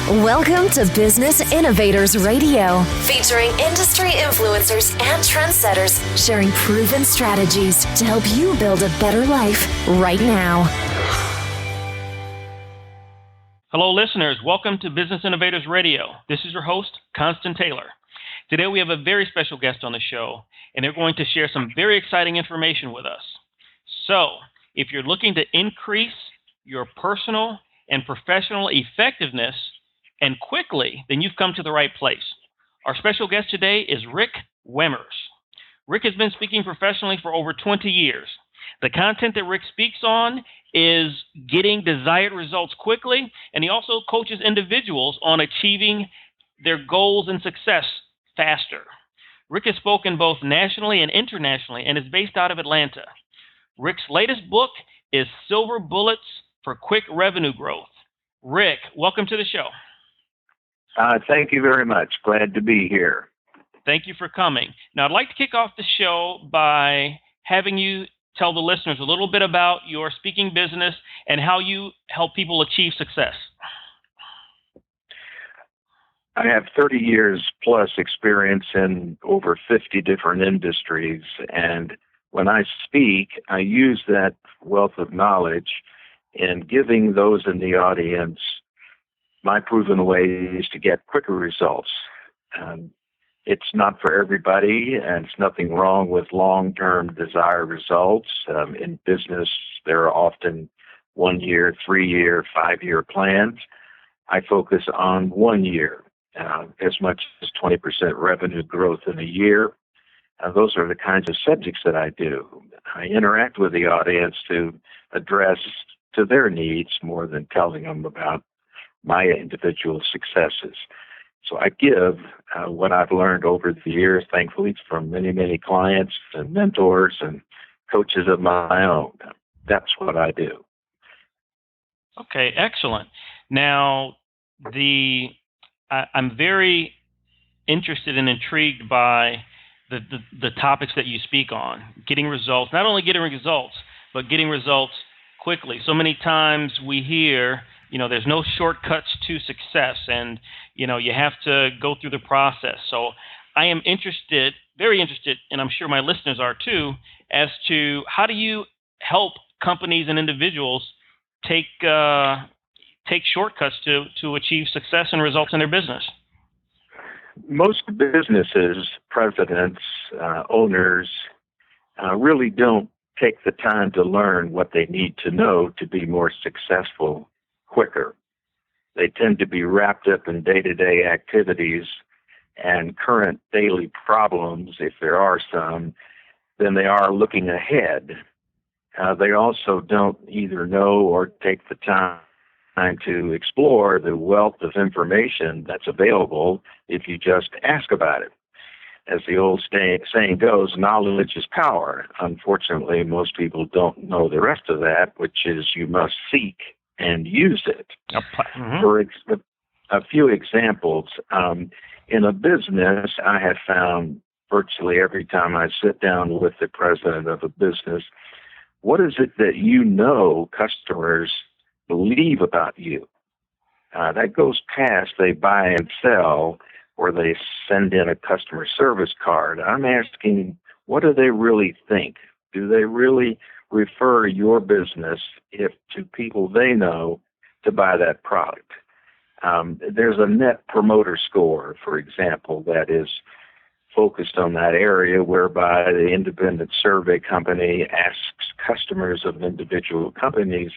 Welcome to Business Innovators Radio, featuring industry influencers and trendsetters sharing proven strategies to help you build a better life right now. Hello, listeners. Welcome to Business Innovators Radio. This is your host, Constant Taylor. Today, we have a very special guest on the show, and they're going to share some very exciting information with us. So, if you're looking to increase your personal and professional effectiveness and quickly, then you've come to the right place. Our special guest today is Rick Wemmers. Rick has been speaking professionally for over 20 years. The content that Rick speaks on is getting desired results quickly, and he also coaches individuals on achieving their goals and success faster. Rick has spoken both nationally and internationally and is based out of Atlanta. Rick's latest book is Silver Bullets for Quick Revenue Growth. Rick, welcome to the show. Thank you very much. Glad to be here. Thank you for coming. Now, I'd like to kick off the show by having you tell the listeners a little bit about your speaking business and how you help people achieve success. I have 30 years plus experience in over 50 different industries, and when I speak, I use that wealth of knowledge in giving those in the audience my proven ways to get quicker results. It's not for everybody, and it's nothing wrong with long-term desired results. In business, there are often 1 year, 3 year, 5 year plans. I focus on 1 year, as much as 20% revenue growth in a year. Those are the kinds of subjects that I do. I interact with the audience to address to their needs more than telling them about my individual successes. So I give what I've learned over the years, thankfully, from many, many clients and mentors and coaches of my own. That's what I do. Okay, excellent. Now, I'm very interested and intrigued by the topics that you speak on. Getting results, not only getting results, but getting results quickly. So many times we hear, there's no shortcuts to success, and, you have to go through the process. So I am very interested, and I'm sure my listeners are too, as to how do you help companies and individuals take shortcuts to achieve success and results in their business? Most businesses, presidents, owners, really don't take the time to learn what they need to know to be more successful quicker. They tend to be wrapped up in day-to-day activities and current daily problems, if there are some, than they are looking ahead. They also don't either know or take the time to explore the wealth of information that's available if you just ask about it. As the old saying goes, knowledge is power. Unfortunately, most people don't know the rest of that, which is you must seek and use it. Mm-hmm. For a few examples, in a business, I have found virtually every time I sit down with the president of a business, what is it that customers believe about you? That goes past they buy and sell, or they send in a customer service card. I'm asking, what do they really think? Do they really refer your business to people they know to buy that product? There's a net promoter score, for example, that is focused on that area, whereby the independent survey company asks customers of individual companies,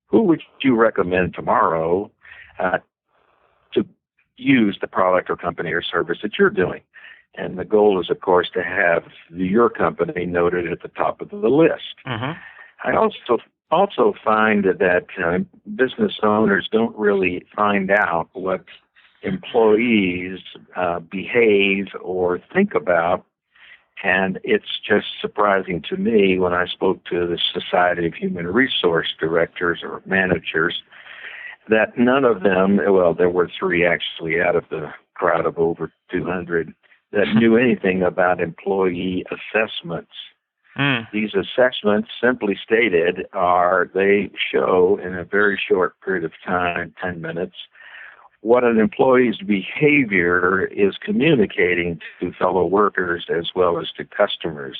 who would you recommend tomorrow to use the product or company or service that you're doing? And the goal is, of course, to have your company noted at the top of the list. Mm-hmm. I also find that business owners don't really find out what employees behave or think about. And it's just surprising to me when I spoke to the Society of Human Resource Directors or Managers that none of them, well, there were 3 actually out of the crowd of over 200, that knew anything about employee assessments. These assessments, simply stated, they show in a very short period of time, 10 minutes, what an employee's behavior is communicating to fellow workers as well as to customers.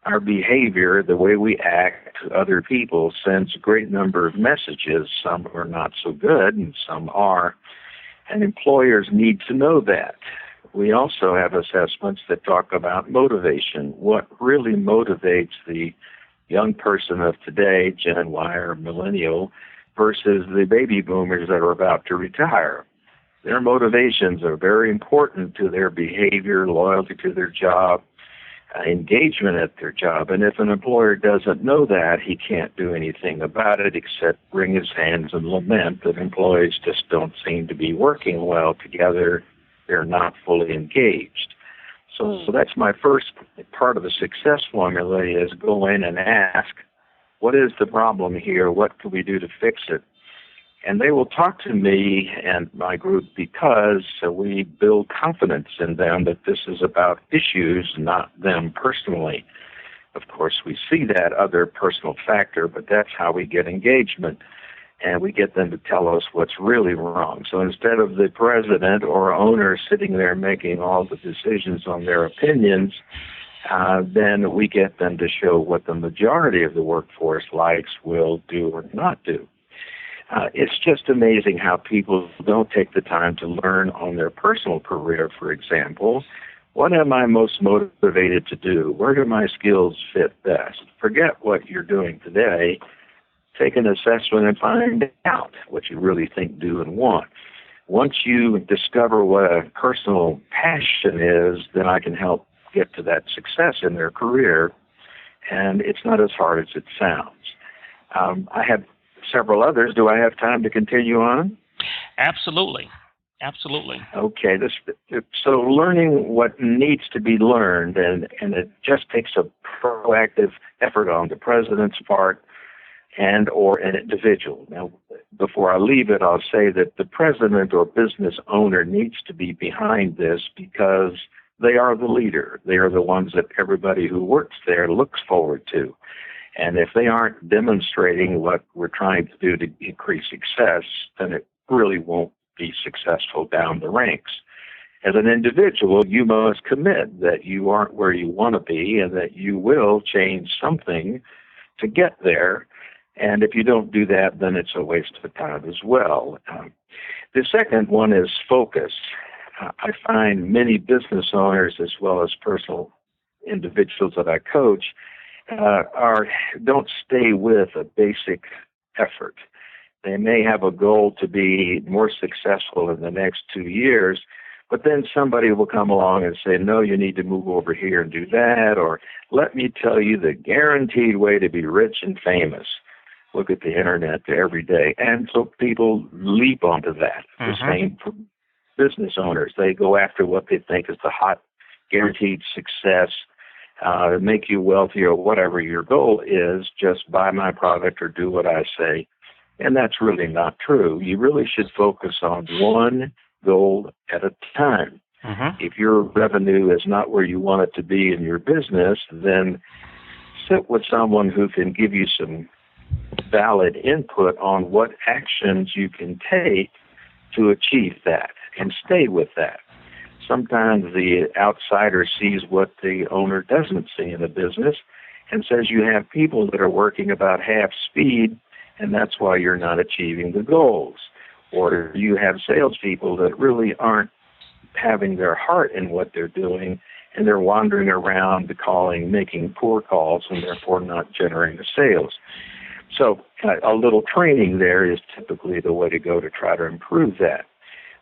Our behavior, the way we act to other people, sends a great number of messages. Some are not so good and some are. And employers need to know that. We also have assessments that talk about motivation. What really motivates the young person of today, Gen Y or millennial, versus the baby boomers that are about to retire. Their motivations are very important to their behavior, loyalty to their job, engagement at their job. And if an employer doesn't know that, he can't do anything about it except wring his hands and lament that employees just don't seem to be working well together. They're not fully engaged. So that's my first part of the success formula is go in and ask, what is the problem here? What can we do to fix it? And they will talk to me and my group because we build confidence in them that this is about issues, not them personally. Of course, we see that other personal factor, but that's how we get engagement. And we get them to tell us what's really wrong. So instead of the president or owner sitting there making all the decisions on their opinions, then we get them to show what the majority of the workforce likes, will do, or not do. It's just amazing how people don't take the time to learn on their personal career, for example. What am I most motivated to do? Where do my skills fit best? Forget what you're doing today. Take an assessment and find out what you really think, do, and want. Once you discover what a personal passion is, then I can help get to that success in their career, and it's not as hard as it sounds. I have several others. Do I have time to continue on? Absolutely. Absolutely. Okay. So learning what needs to be learned, and it just takes a proactive effort on the president's part and or an individual. Now, before I leave it, I'll say that the president or business owner needs to be behind this because they are the leader. They are the ones that everybody who works there looks forward to. And if they aren't demonstrating what we're trying to do to increase success, then it really won't be successful down the ranks. As an individual, you must commit that you aren't where you want to be and that you will change something to get there. And if you don't do that, then it's a waste of time as well. The second one is focus. I find many business owners as well as personal individuals that I coach don't stay with a basic effort. They may have a goal to be more successful in the next 2 years, but then somebody will come along and say, no, you need to move over here and do that, or let me tell you the guaranteed way to be rich and famous. Look at the internet every day. And so people leap onto that. The same for business owners. They go after what they think is the hot, guaranteed success, make you wealthy or whatever your goal is, just buy my product or do what I say. And that's really not true. You really should focus on one goal at a time. If your revenue is not where you want it to be in your business, then sit with someone who can give you some valid input on what actions you can take to achieve that and stay with that. Sometimes the outsider sees what the owner doesn't see in a business and says you have people that are working about half speed and that's why you're not achieving the goals. Or you have salespeople that really aren't having their heart in what they're doing and they're wandering around calling, making poor calls and therefore not generating sales. So a little training there is typically the way to go to try to improve that.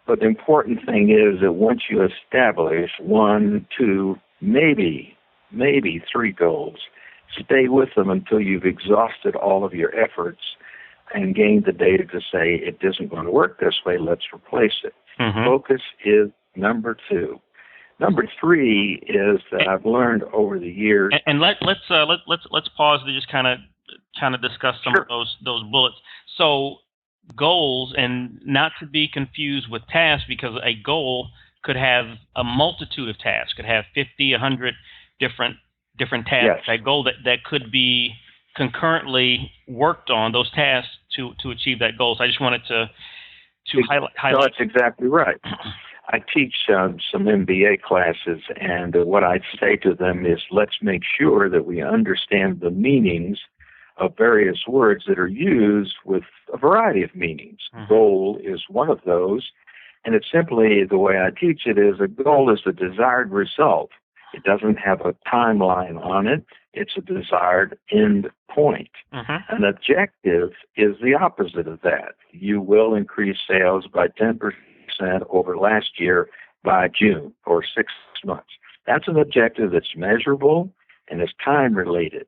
But the important thing is that once you establish 1, 2, maybe 3 goals, stay with them until you've exhausted all of your efforts and gained the data to say it isn't going to work this way, let's replace it. Focus is number 2. Number 3 is that I've learned over the years. And let's pause to just kind of discuss some of those bullets. So goals, and not to be confused with tasks, because a goal could have a multitude of tasks, could have 50, 100 different tasks. A goal that could be concurrently worked on, those tasks to achieve that goal. So I just wanted to to No, highlight. that's exactly right. I teach some MBA classes, and what I say to them is, let's make sure that we understand the meanings of various words that are used with a variety of meanings. Goal is one of those, and it's simply, the way I teach it is, a goal is a desired result. It doesn't have a timeline on it. It's a desired end point. An objective is the opposite of that. You will increase sales by 10% over last year by June or 6 months. That's an objective that's measurable and is time related.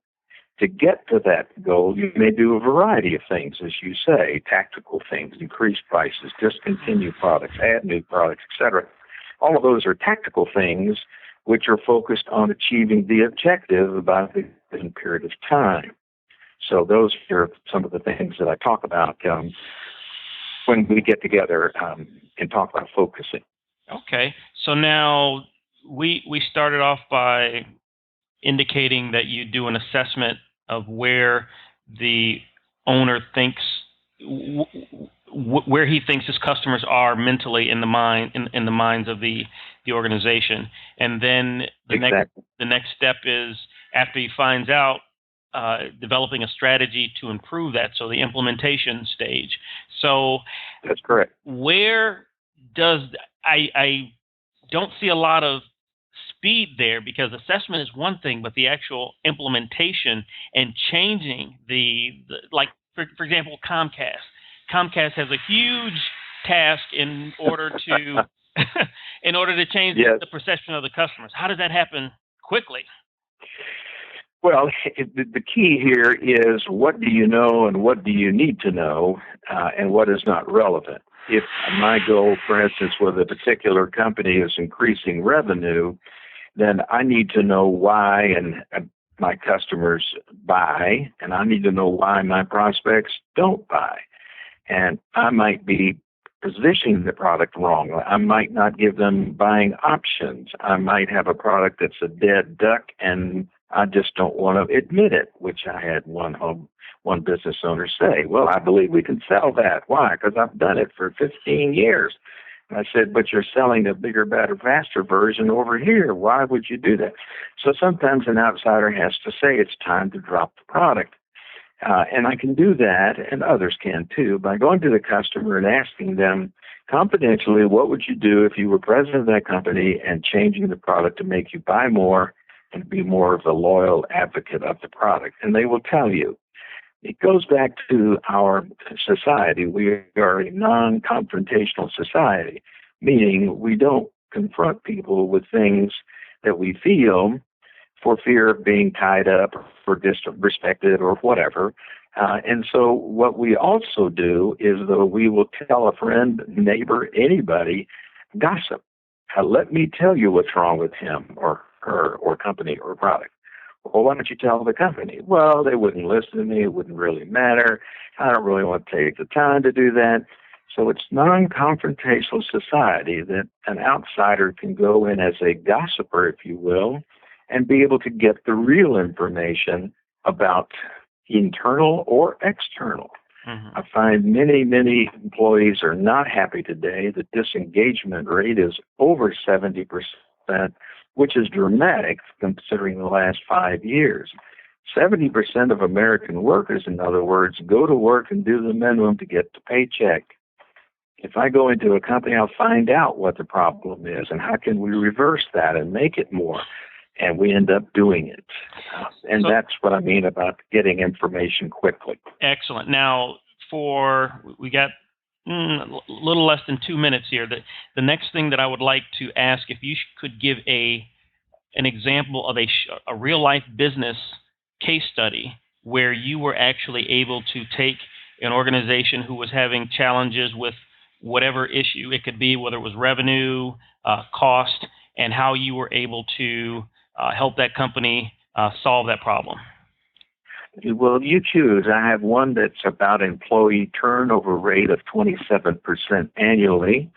To get to that goal, you may do a variety of things, as you say, tactical things, increase prices, discontinue products, add new products, etc. All of those are tactical things which are focused on achieving the objective about a given period of time. So those are some of the things that I talk about when we get together and talk about focusing. Okay. So now we started off by indicating that you do an assessment of where the owner thinks, where he thinks his customers are mentally in the minds of the organization, and then the next step is, after he finds out, developing a strategy to improve that. So the implementation stage. So that's correct. Where does I don't see a lot of speed there, because assessment is one thing, but the actual implementation and changing like for example, Comcast has a huge task in order to change the perception of the customers. How does that happen quickly? Well, the key here is, what do you know and what do you need to know, and what is not relevant. If my goal, for instance, with a particular company is increasing revenue, then I need to know why and my customers buy, and I need to know why my prospects don't buy. And I might be positioning the product wrong. I might not give them buying options. I might have a product that's a dead duck, and I just don't want to admit it, which I had one business owner say, well, I believe we can sell that. Why? Because I've done it for 15 years. And I said, but you're selling a bigger, better, faster version over here. Why would you do that? So sometimes an outsider has to say it's time to drop the product. And I can do that, and others can too, by going to the customer and asking them confidentially, what would you do if you were president of that company, and changing the product to make you buy more and be more of a loyal advocate of the product? And they will tell you. It goes back to our society. We are a non-confrontational society, meaning we don't confront people with things that we feel for fear of being tied up or disrespected or whatever. And so what we also do is, though, we will tell a friend, neighbor, anybody, gossip. Let me tell you what's wrong with him or her or company or product. Well, why don't you tell the company? Well, they wouldn't listen to me. It wouldn't really matter. I don't really want to take the time to do that. So it's non-confrontational society that an outsider can go in as a gossiper, if you will, and be able to get the real information about internal or external. I find many, many employees are not happy today. The disengagement rate is over 70%, which is dramatic considering the last 5 years. 70% of American workers, in other words, go to work and do the minimum to get the paycheck. If I go into a company, I'll find out what the problem is and how can we reverse that and make it more. And we end up doing it. And that's what I mean about getting information quickly. Excellent. Now, we got a little less than 2 minutes here. The next thing that I would like to ask, if you could give an example of a real-life business case study where you were actually able to take an organization who was having challenges with whatever issue it could be, whether it was revenue, cost, and how you were able to help that company solve that problem. Well, you choose. I have one that's about employee turnover rate of 27% annually,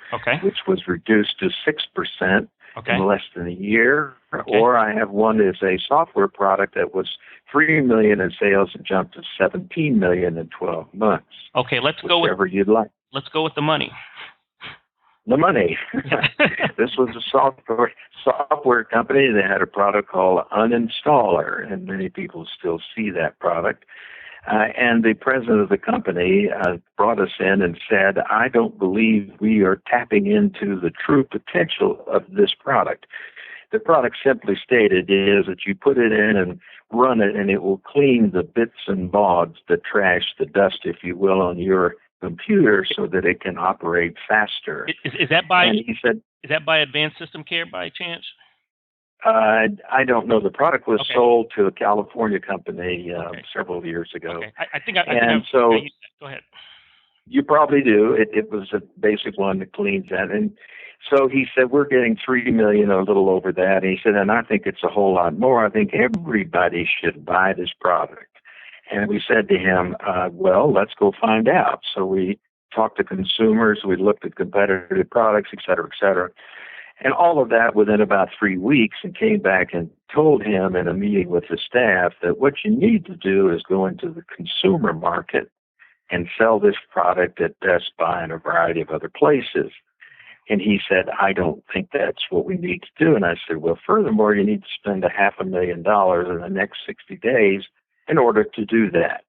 which was reduced to 6% in less than a year, or I have one that's a software product that was $3 million in sales and jumped to $17 million in 12 months. Okay, whichever you'd like. Let's go with the money. The money. This was a software company. They had a product called Uninstaller, and many people still see that product. And the president of the company brought us in and said, I don't believe we are tapping into the true potential of this product. The product, simply stated, is that you put it in and run it, and it will clean the bits and bobs, the trash, the dust, if you will, on your computer so that it can operate faster. Is that by? And he said, is that by Advanced System Care by chance? I don't know. The product was sold to a California company several years ago. Okay. I think so go ahead. You probably do. It was a basic one that cleans that. And so he said, we're getting $3 million, a little over that. And he said, and I think it's a whole lot more. I think everybody should buy this product. And we said to him, well, let's go find out. So we talked to consumers. We looked at competitive products, et cetera, et cetera. And all of that within about 3 weeks, and came back and told him in a meeting with the staff that what you need to do is go into the consumer market and sell this product at Best Buy and a variety of other places. And he said, I don't think that's what we need to do. And I said, well, furthermore, you need to spend $500,000 in the next 60 days in order to do that.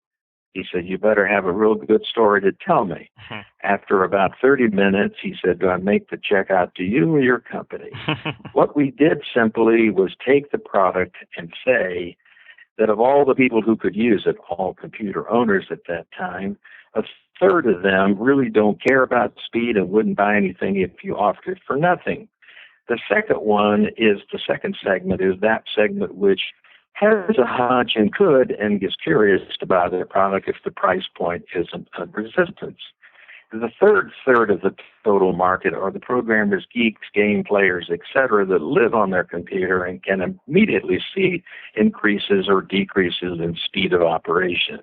He said, you better have a real good story to tell me. Mm-hmm. After about 30 minutes, he said, do I make the check out to you or your company? What we did simply was take the product and say that of all the people who could use it, all computer owners at that time, a third of them really don't care about speed and wouldn't buy anything if you offered it for nothing. The second segment is that segment which has a hunch and could and gets curious about their product if the price point isn't a resistance. The third of the total market are the programmers, geeks, game players, etc., that live on their computer and can immediately see increases or decreases in speed of operation.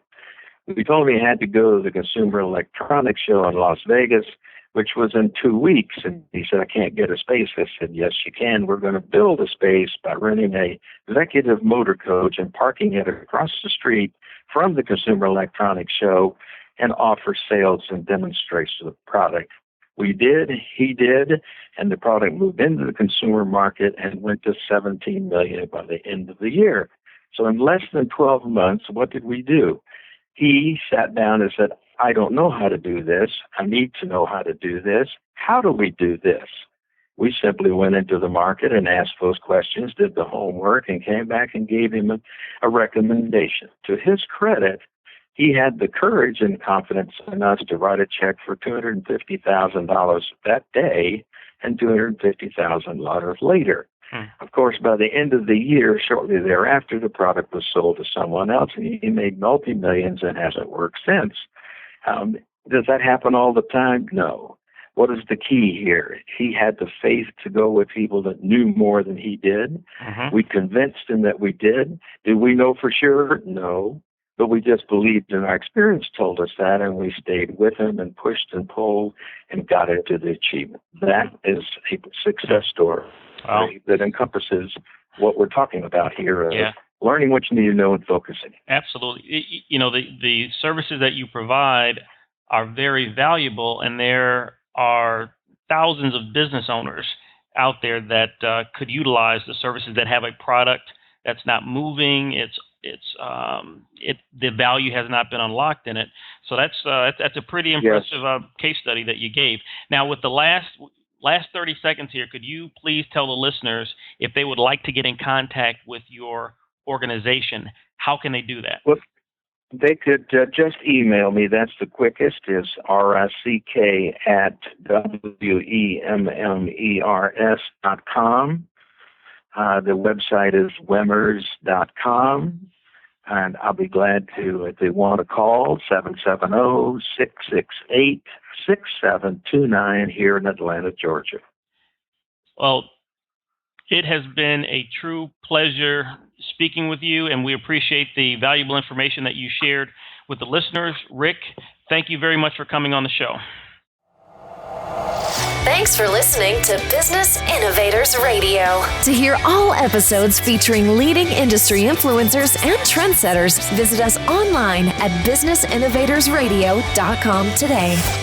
We told him he had to go to the Consumer Electronics Show in Las Vegas, which was in 2 weeks. And he said, I can't get a space. I said, yes, you can. We're going to build a space by renting a executive motor coach and parking it across the street from the Consumer Electronics Show and offer sales and demonstration of the product. We did, he did, and the product moved into the consumer market and went to $17 million by the end of the year. So in less than 12 months, what did we do? He sat down and said, I don't know how to do this. I need to know how to do this. How do we do this? We simply went into the market and asked those questions, did the homework, and came back and gave him a recommendation. To his credit, he had the courage and confidence in us to write a check for $250,000 that day and $250,000 later. Of course, by the end of the year, shortly thereafter, the product was sold to someone else, and he made multi-millions and hasn't worked since. Does that happen all the time? No. What is the key here? He had the faith to go with people that knew more than he did. Mm-hmm. We convinced him that we did. Did we know for sure? No. But we just believed, and our experience told us that, and we stayed with him and pushed and pulled and got into the achievement. That is a success story that encompasses what we're talking about here, learning what you need to know and focusing. Absolutely. The services that you provide are very valuable, and there are thousands of business owners out there that could utilize the services that have a product that's not moving. The value has not been unlocked in it. So that's a pretty impressive case study that you gave. Now, with the last 30 seconds here, could you please tell the listeners if they would like to get in contact with your organization, how can they do that? Well, they could just email me. That's the quickest, is rick@wemmers.com. The website is Wemmers.com. And I'll be glad to, if they want to call, 770-668-6729 here in Atlanta, Georgia. Well, it has been a true pleasure speaking with you, and we appreciate the valuable information that you shared with the listeners. Rick, thank you very much for coming on the show. Thanks for listening to Business Innovators Radio. To hear all episodes featuring leading industry influencers and trendsetters, visit us online at businessinnovatorsradio.com today.